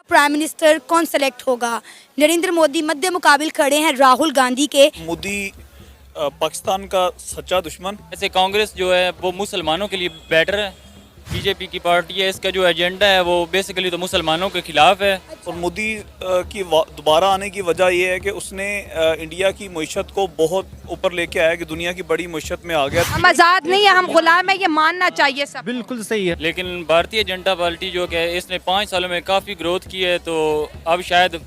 Prime minister कौन select होगा? नरेंद्र मोदी मध्य मुकाबिल खड़े हैं राहुल गांधी के। मोदी पाकिस्तान का सच्चा दुश्मन। ऐसे कांग्रेस जो है वो मुसलमानों के लिए बेटर है। बीजेपी की पार्टी है, इसका जो एजेंडा है वो बेसिकली तो मुसलमानों के खिलाफ है। और मोदी की दोबारा आने की वजह यह है कि उसने इंडिया की मईशत को बहुत ऊपर लेके आया कि दुनिया की बड़ी मईशत में आ गया। हम आज़ाद नहीं है, हम गुलाम है, ये मानना चाहिए सब। बिल्कुल सही है। लेकिन भारतीय जनता पार्टी जो है इसने 5 सालों में काफ़ी ग्रोथ की है, तो अब शायद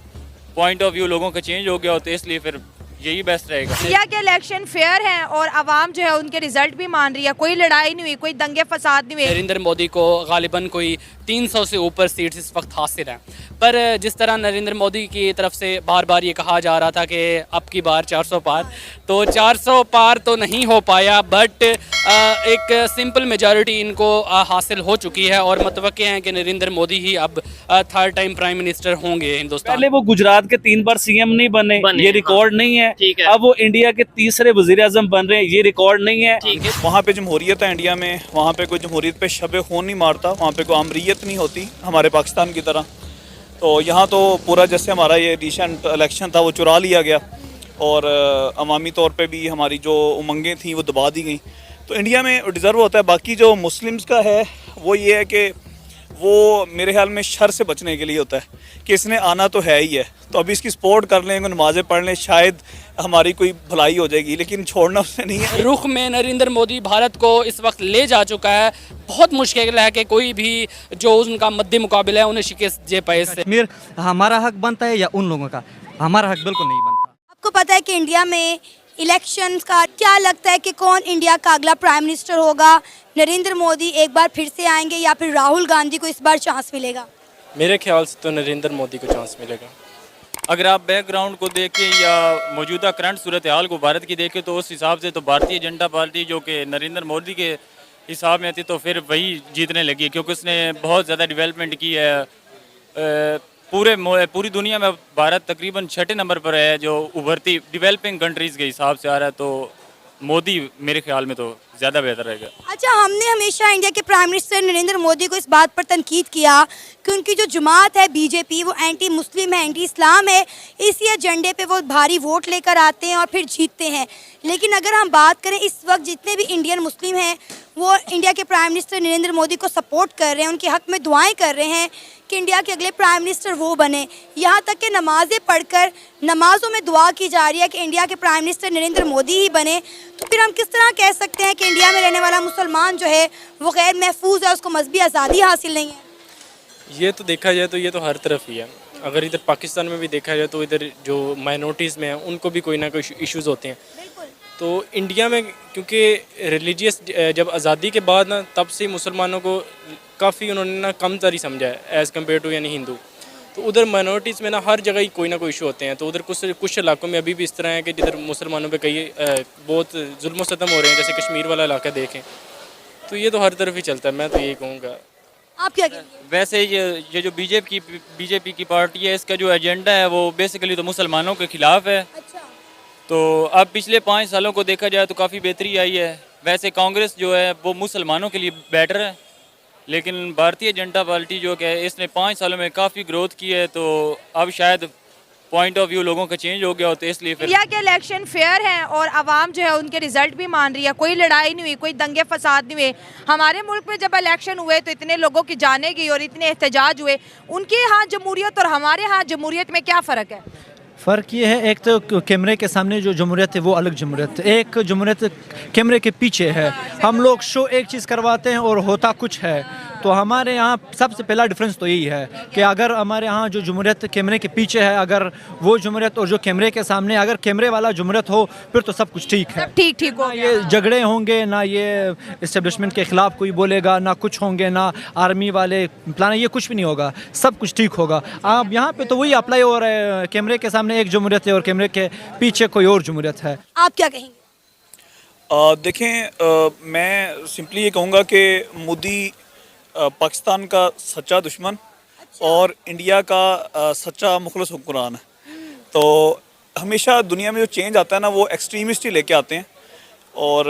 पॉइंट ऑफ व्यू लोगों का चेंज हो गया हो, तो इसलिए फिर यही बेस्ट रहेगा। इंडिया के इलेक्शन फेयर हैं और आवाम जो है उनके रिजल्ट भी मान रही है। कोई लड़ाई नहीं हुई, कोई दंगे फसाद नहीं हुए। नरेंद्र मोदी को गालिबन कोई 300 से ऊपर सीट्स इस वक्त हासिल हैं, पर जिस तरह नरेंद्र मोदी की तरफ से बार बार ये कहा जा रहा था कि अब की बार 400 पार, तो 400 पार तो नहीं हो पाया, बट एक सिंपल मेजॉरिटी इनको हासिल हो चुकी है और मतवक्के हैं कि नरेंद्र मोदी ही अब थर्ड टाइम प्राइम मिनिस्टर होंगे हिंदुस्तान। पहले वो गुजरात के 3 बार सीएम नहीं बने, ये रिकॉर्ड नहीं है। अब वो इंडिया के तीसरे वजीर आजम बन रहे हैं, ये रिकॉर्ड नहीं है। वहाँ पे जमहूरियत है इंडिया में, वहाँ पे कोई जमहूरियत पे शब खून नहीं मारता, वहाँ पे कोई आमरीत नहीं होती हमारे पाकिस्तान की तरह। तो यहाँ तो पूरा जैसे हमारा ये रिसेंट इलेक्शन था वो चुरा लिया गया और अवामी तौर पे भी हमारी जो उमंगें थी वो दबा दी गई। तो इंडिया में डिज़र्व होता है। बाकी जो मुस्लिम्स का है वो ये है कि वो मेरे ख्याल में शर से बचने के लिए होता है कि इसने आना तो है ही है, तो अभी इसकी सपोर्ट कर लें, नमाज़ें पढ़ लें, शायद हमारी कोई भलाई हो जाएगी, लेकिन छोड़ना उसने नहीं है। रुख में नरेंद्र मोदी भारत को इस वक्त ले जा चुका है। बहुत मुश्किल है कि कोई भी जो उनका मध्य मुकाबला है उन्हें शिकस्त दे पाए इससे। कश्मीर हमारा हक बनता है या उन लोगों का? हमारा हक बिल्कुल नहीं बनता। आपको पता है कि इंडिया में इलेक्शंस का क्या लगता है कि कौन इंडिया का अगला प्राइम मिनिस्टर होगा? नरेंद्र मोदी एक बार फिर से आएंगे या फिर राहुल गांधी को इस बार चांस मिलेगा? मेरे ख्याल से तो नरेंद्र मोदी को चांस मिलेगा। अगर आप बैकग्राउंड को देखें या मौजूदा करंट सूरत हाल को भारत की देखें, तो उस हिसाब से तो भारतीय जनता पार्टी जो कि नरेंद्र मोदी के हिसाब में थी तो फिर वही जीतने लगी, क्योंकि उसने बहुत ज़्यादा डेवलपमेंट की है। पूरी दुनिया में भारत तकरीबन 6ठे नंबर पर है जो उभरती डेवलपिंग कंट्रीज़ के हिसाब से आ रहा है, तो मोदी मेरे ख्याल में तो ज़्यादा बेहतर रहेगा। अच्छा, हमने हमेशा इंडिया के प्राइम मिनिस्टर नरेंद्र मोदी को इस बात पर तनकीद किया कि उनकी जो जमात है बीजेपी वो एंटी मुस्लिम है, एंटी इस्लाम है, इसी एजेंडे पे वो भारी वोट लेकर आते हैं और फिर जीतते हैं। लेकिन अगर हम बात करें इस वक्त जितने भी इंडियन मुस्लिम हैं वो इंडिया के प्राइम मिनिस्टर नरेंद्र मोदी को सपोर्ट कर रहे हैं, उनके हक में दुआएं कर रहे हैं कि इंडिया के अगले प्राइम मिनिस्टर वो बने। यहाँ तक कि नमाज़ें पढ़कर नमाज़ों में दुआ की जा रही है कि इंडिया के प्राइम मिनिस्टर नरेंद्र मोदी ही बने। तो फिर हम किस तरह कह सकते हैं कि इंडिया में रहने वाला मुसलमान जो है वो गैर महफूज है, उसको मजहबी आज़ादी हासिल नहीं है? ये तो देखा जाए तो ये तो हर तरफ ही है। अगर इधर पाकिस्तान में भी देखा जाए तो इधर जो माइनॉरिटीज़ में हैं उनको भी कोई ना कोई इश्यूज़ होते हैं। तो इंडिया में क्योंकि रिलीजियस जब आज़ादी के बाद ना तब से मुसलमानों को काफ़ी उन्होंने ना कमतर ही समझा है एज़ कम्पेयर टू यानी हिंदू। तो उधर माइनॉरिटीज़ में ना हर जगह ही कोई ना कोई इशू होते हैं। तो उधर कुछ इलाकों में अभी भी इस तरह है कि जिधर मुसलमानों पे कई बहुत जुल्म सतम हो रहे हैं, जैसे कश्मीर वाला इलाका देखें, तो ये तो हर तरफ ही चलता है। मैं तो यही कहूँगा। आप क्या कहेंगे? वैसे ये जो बीजेपी की पार्टी है, इसका जो एजेंडा है वो बेसिकली तो मुसलमानों के खिलाफ है। अच्छा, तो अब पिछले 5 सालों को देखा जाए तो काफ़ी बेहतरी आई है। वैसे कांग्रेस जो है वो मुसलमानों के लिए बेटर है, लेकिन भारतीय जनता पार्टी जो है इसने 5 सालों में काफ़ी ग्रोथ की है, तो अब शायद पॉइंट ऑफ व्यू लोगों का चेंज हो गया हो, तो इसलिए फिर इंडिया के इलेक्शन फेयर हैं और आवाम जो है उनके रिजल्ट भी मान रही है। कोई लड़ाई नहीं हुई, कोई दंगे फसाद नहीं हुए। हमारे मुल्क में जब इलेक्शन हुए तो इतने लोगों की जाने गई और इतने एहतजाज हुए। उनके यहाँ जमहूरियत और हमारे यहाँ जमहूरियत में क्या फ़र्क है? फ़र्क ये है, एक तो कैमरे के सामने जो जमहूरियत है वो अलग जमहूरियत है, एक जमहूरियत कैमरे के पीछे है। हम लोग शो एक चीज़ करवाते हैं और होता कुछ है। तो हमारे यहाँ सबसे पहला डिफरेंस तो यही है कि अगर हमारे यहाँ जो जमहूरियत कैमरे के पीछे है, अगर वो जमहूरियत और जो कैमरे के सामने, अगर कैमरे वाला जमहूरियत हो फिर तो सब कुछ ठीक है। ठीक हो ये झगड़े होंगे ना, ये इस्टेब्लिशमेंट के ख़िलाफ़ कोई बोलेगा ना, कुछ होंगे ना आर्मी वाले प्लान, ये कुछ भी नहीं होगा, सब कुछ ठीक होगा। अब यहाँ पे तो वही अप्लाई हो रहा है, कैमरे के सामने एक जमहूरियत है और कैमरे के पीछे कोई और जमहूरियत है। आप क्या कहेंगे? देखें, मैं सिंपली ये कहूँगा कि मोदी पाकिस्तान का सच्चा दुश्मन और इंडिया का सच्चा मुखलस हुक्मरान है। तो हमेशा दुनिया में जो चेंज आता है ना वो एक्सट्रीमिस्ट ही लेके आते हैं, और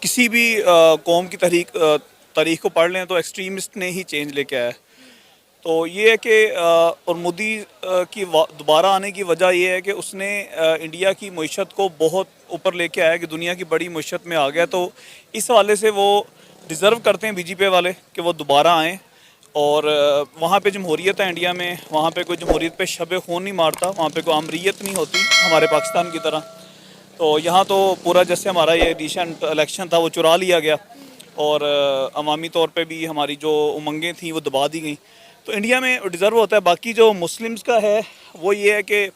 किसी भी कौम की तारीख को पढ़ लें तो एक्सट्रीमिस्ट ने ही चेंज लेके आया है। तो ये है कि और मोदी की दोबारा आने की वजह ये है कि उसने इंडिया की मईशत को बहुत ऊपर लेके आया कि दुनिया की बड़ी मईशत में आ गया। तो इस हवाले से वो डिज़र्व करते हैं बीजेपी वाले कि वो दोबारा आएँ। और वहाँ पे जमहूरियत है इंडिया में, वहाँ पे कोई जमहूरियत पे शब खून नहीं मारता, वहाँ पे कोई अमरीत नहीं होती हमारे पाकिस्तान की तरह। तो यहाँ तो पूरा जैसे हमारा ये रिसेंट इलेक्शन था वो चुरा लिया गया और अवामी तौर पे भी हमारी जो उमंगें थी वो दबा दी गई। तो इंडिया में डिज़र्व होता है। बाकी जो मुस्लिम्स का है वो ये है कि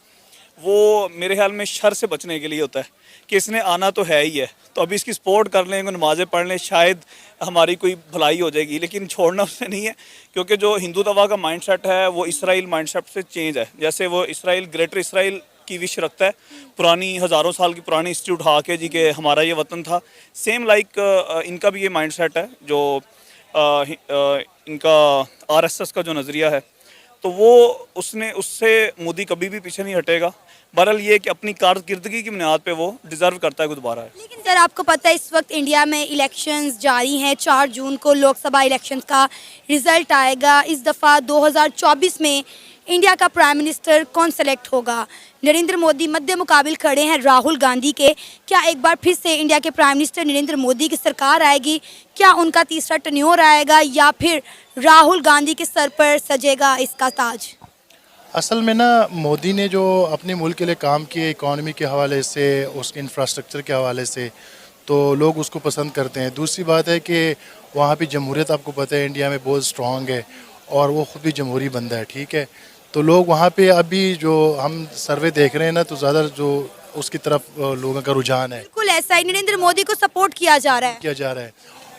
वो मेरे ख्याल में शर से बचने के लिए होता है कि इसने आना तो है ही है, तो अभी इसकी सपोर्ट कर लें, नमाज़ें पढ़ लें, शायद हमारी कोई भलाई हो जाएगी। लेकिन छोड़ना उससे नहीं है, क्योंकि जो हिंदू तवा का माइंडसेट है वो इसराइल माइंडसेट से चेंज है। जैसे वो इसराइल ग्रेटर इसराइल की विश रखता है, पुरानी हज़ारों साल की पुरानी हिस्ट्री उठा के जी के हमारा ये वतन था, सेम लाइक इनका भी ये माइंडसेट है जो इनका आरएसएस का जो नज़रिया है। तो वो उससे मोदी कभी भी पीछे नहीं हटेगा। बहरहाल ये कि अपनी कारकर्दगी की बुनियाद पे वो डिज़र्व करता है कि दोबारा है। लेकिन सर आपको पता है इस वक्त इंडिया में इलेक्शंस जारी हैं। 4 जून को लोकसभा इलेक्शंस का रिजल्ट आएगा। इस दफ़ा 2024 में इंडिया का प्राइम मिनिस्टर कौन सेलेक्ट होगा? नरेंद्र मोदी मद्दे मुकाबिल खड़े हैं राहुल गांधी के। क्या एक बार फिर से इंडिया के प्राइम मिनिस्टर नरेंद्र मोदी की सरकार आएगी? क्या उनका तीसरा टर्न्योर आएगा या फिर राहुल गांधी के सर पर सजेगा इसका ताज? असल में ना मोदी ने जो अपने मुल्क के लिए काम किए, इकॉनमी के हवाले से, उसके इंफ्रास्ट्रक्चर के हवाले से, तो लोग उसको पसंद करते हैं। दूसरी बात है कि वहाँ पे जमहूरियत आपको पता है इंडिया में बहुत स्ट्रॉन्ग है और वो ख़ुद भी जमहूरी बंदा है, ठीक है। तो लोग वहाँ पे अभी जो हम सर्वे देख रहे हैं ना, तो ज़्यादा जो उसकी तरफ लोगों का रुझान है। बिल्कुल ऐसा ही, नरेंद्र मोदी को सपोर्ट किया जा रहा है।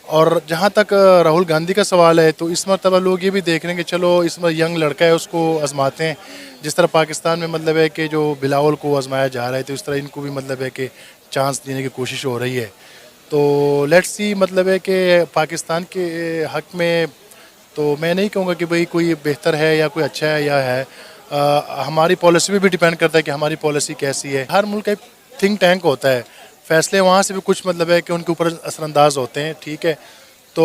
और जहाँ तक राहुल गांधी का सवाल है, तो इस मरतबा लोग ये भी देख रहे हैं कि चलो इसमें यंग लड़का है उसको आजमाते हैं। जिस तरह पाकिस्तान में मतलब है कि जो बिलावल को आजमाया जा रहा है, तो इस तरह इनको भी मतलब है कि चांस देने की कोशिश हो रही है। तो लेट्स सी, मतलब है कि पाकिस्तान के हक़ में तो मैं नहीं कहूँगा कि भाई कोई बेहतर है या कोई अच्छा है या है। हमारी पॉलिसी पे भी डिपेंड करता है कि हमारी पॉलिसी कैसी है। हर मुल्क का एक थिंक टैंक होता है, फैसले वहाँ से भी कुछ मतलब है कि उनके ऊपर असरअंदाज होते हैं, ठीक है। तो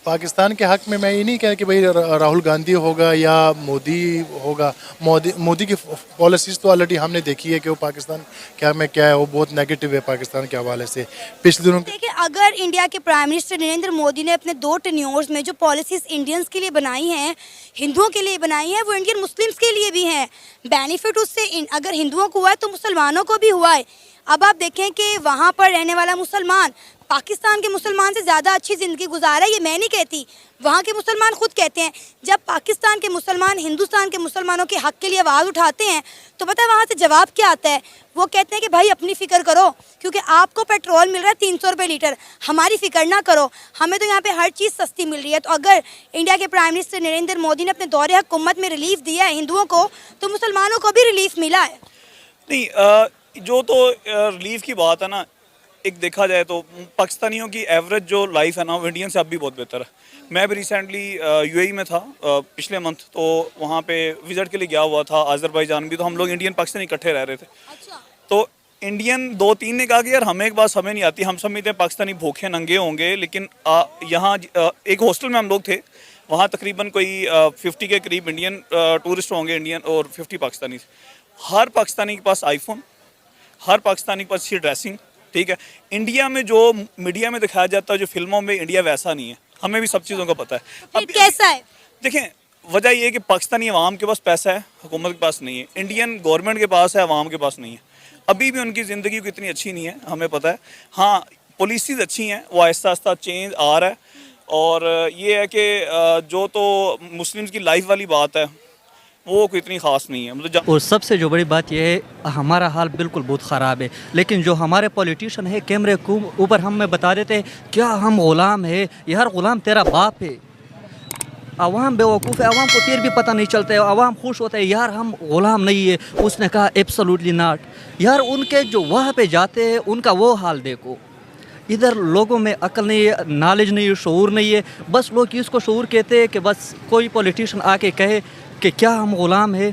पाकिस्तान के हक़ में मैं ये नहीं कह कि भाई राहुल गांधी होगा या मोदी होगा। मोदी की पॉलिसीज़ तो ऑलरेडी हमने देखी है कि वो पाकिस्तान क्या है, वो बहुत नेगेटिव है पाकिस्तान के हवाले से। पिछले दिनों देखिए, अगर इंडिया के प्राइम मिनिस्टर नरेंद्र मोदी ने अपने 2 टर्न्योर्स में जो पॉलिसीज़ इंडियंस के लिए बनाई हैं, हिंदुओं के लिए बनाई हैं, वो इंडियन मुस्लिम्स के लिए भी हैं। बेनिफिट उससे अगर हिंदुओं को हुआ है तो मुसलमानों को भी हुआ है। अब आप देखें कि वहाँ पर रहने वाला मुसलमान पाकिस्तान के मुसलमान से ज़्यादा अच्छी ज़िंदगी गुजारा है। ये मैं नहीं कहती, वहाँ के मुसलमान खुद कहते हैं। जब पाकिस्तान के मुसलमान हिंदुस्तान के मुसलमानों के हक़ के लिए आवाज़ उठाते हैं तो पता है वहाँ से जवाब क्या आता है? वो कहते हैं कि भाई अपनी फ़िक्र करो, क्योंकि आपको पेट्रोल मिल रहा है 300 रुपये लीटर, हमारी फ़िक्र ना करो, हमें तो यहाँ पे हर चीज़ सस्ती मिल रही है। तो अगर इंडिया के प्राइम मिनिस्टर नरेंद्र मोदी ने अपने दौरे हुकूमत में रिलीफ दिया है हिंदुओं को, तो मुसलमानों को भी रिलीफ मिला है। नहीं, जो तो रिलीफ की बात है ना, एक देखा जाए तो पाकिस्तानियों की एवरेज जो लाइफ है ना, वो इंडियन से अब भी बहुत बेहतर है। मैं भी रिसेंटली यूएई में था पिछले मंथ, तो वहाँ पे विज़िट के लिए गया हुआ था, आज़रबाईजान भी। तो हम लोग इंडियन पाकिस्तानी इकट्ठे रह रहे थे। अच्छा। तो इंडियन 2-3 ने कहा कि यार हमें एक बात समझ नहीं आती, हम समझते हैं पाकिस्तानी भूखे नंगे होंगे, लेकिन यहाँ एक हॉस्टल में हम लोग थे, वहाँ तकरीबन कोई 50 के करीब इंडियन टूरिस्ट होंगे, इंडियन और 50 पाकिस्तानी। हर पाकिस्तानी के पास आईफोन, हर पाकिस्तानी के पास अच्छी ड्रेसिंग, ठीक है। इंडिया में जो मीडिया में दिखाया जाता है, जो फिल्मों में, इंडिया वैसा नहीं है। हमें भी सब चीज़ों का पता है। अब कैसा है? देखें, वजह ये है कि पाकिस्तानी अवाम के पास पैसा है, हुकूमत के पास नहीं है। इंडियन गवर्नमेंट के पास है, अवाम के पास नहीं है। अभी भी उनकी ज़िंदगी इतनी अच्छी नहीं है, हमें पता है। हाँ, पॉलिसीज़ अच्छी हैं, वो आहिस्ता आहिस्ता चेंज आ रहा है। और ये है कि जो तो मुस्लिम्स की लाइफ वाली बात है वो कोई इतनी ख़ास नहीं है। मतलब और सबसे जो बड़ी बात यह है, हमारा हाल बिल्कुल बहुत ख़राब है, लेकिन जो हमारे पॉलिटिशियन है कैमरे को ऊपर हमें बता देते हैं क्या हम ग़ुलाम है। यार ग़ुलाम तेरा बाप है। अवाम बेवकूफ़ है, अवाम को फिर भी पता नहीं चलता है। अवाम खुश होता है यार हम ग़ुलाम नहीं है। उसने कहा एब्सोल्युटली नॉट। यार उनके जो वहाँ पे जाते हैं उनका वो हाल देखो। इधर लोगों में अकल नहीं है, नॉलेज नहीं है, शऊर नहीं है। बस लोग इसको शऊर कहते हैं कि बस कोई पॉलिटिशियन आके कहे कि क्या हम ग़ुलाम है।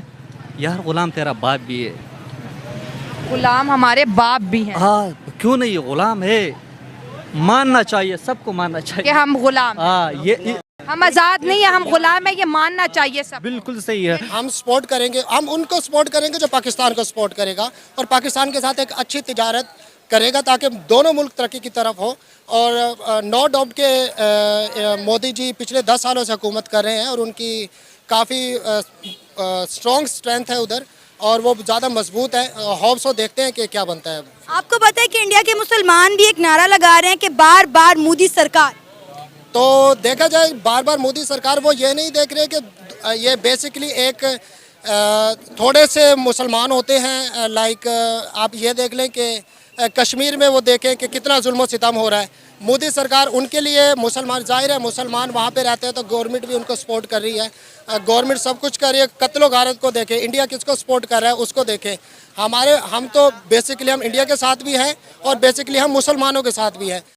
यार ग़ुलाम तेरा बाप भी है, गुलाम हमारे बाप भी हैं। हाँ, क्यों नहीं, ग़ुलाम है, मानना चाहिए, सबको मानना चाहिए कि हम गुलाम। हाँ, ये हम आज़ाद नहीं है, हम गुलाम है, ये मानना चाहिए सब। बिल्कुल सही है। हम सपोर्ट करेंगे, हम उनको सपोर्ट करेंगे जो पाकिस्तान को सपोर्ट करेगा और पाकिस्तान के साथ एक अच्छी तिजारत करेगा ताकि दोनों मुल्क तरक्की की तरफ हो। और नो डाउट के मोदी जी पिछले 10 सालों से हुकूमत कर रहे हैं और उनकी काफ़ी स्ट्रॉन्ग स्ट्रेंथ है उधर और वो ज़्यादा मजबूत है। होप सो देखते हैं कि क्या बनता है। आपको पता है कि इंडिया के मुसलमान भी एक नारा लगा रहे हैं कि बार बार मोदी सरकार। तो देखा जाए बार बार मोदी सरकार वो ये नहीं देख रहे कि ये बेसिकली एक थोड़े से मुसलमान होते हैं। लाइक आप ये देख लें कि कश्मीर में वो देखें कि कितना जुल्म सितम हो रहा है। मोदी सरकार उनके लिए मुसलमान, जाहिर है मुसलमान वहाँ पे रहते हैं तो गवर्नमेंट भी उनको सपोर्ट कर रही है। गवर्नमेंट सब कुछ कर रही है। कत्लो गारत को देखें, इंडिया किसको सपोर्ट कर रहा है उसको देखें। हम तो बेसिकली हम इंडिया के साथ भी हैं और बेसिकली हम मुसलमानों के साथ भी हैं।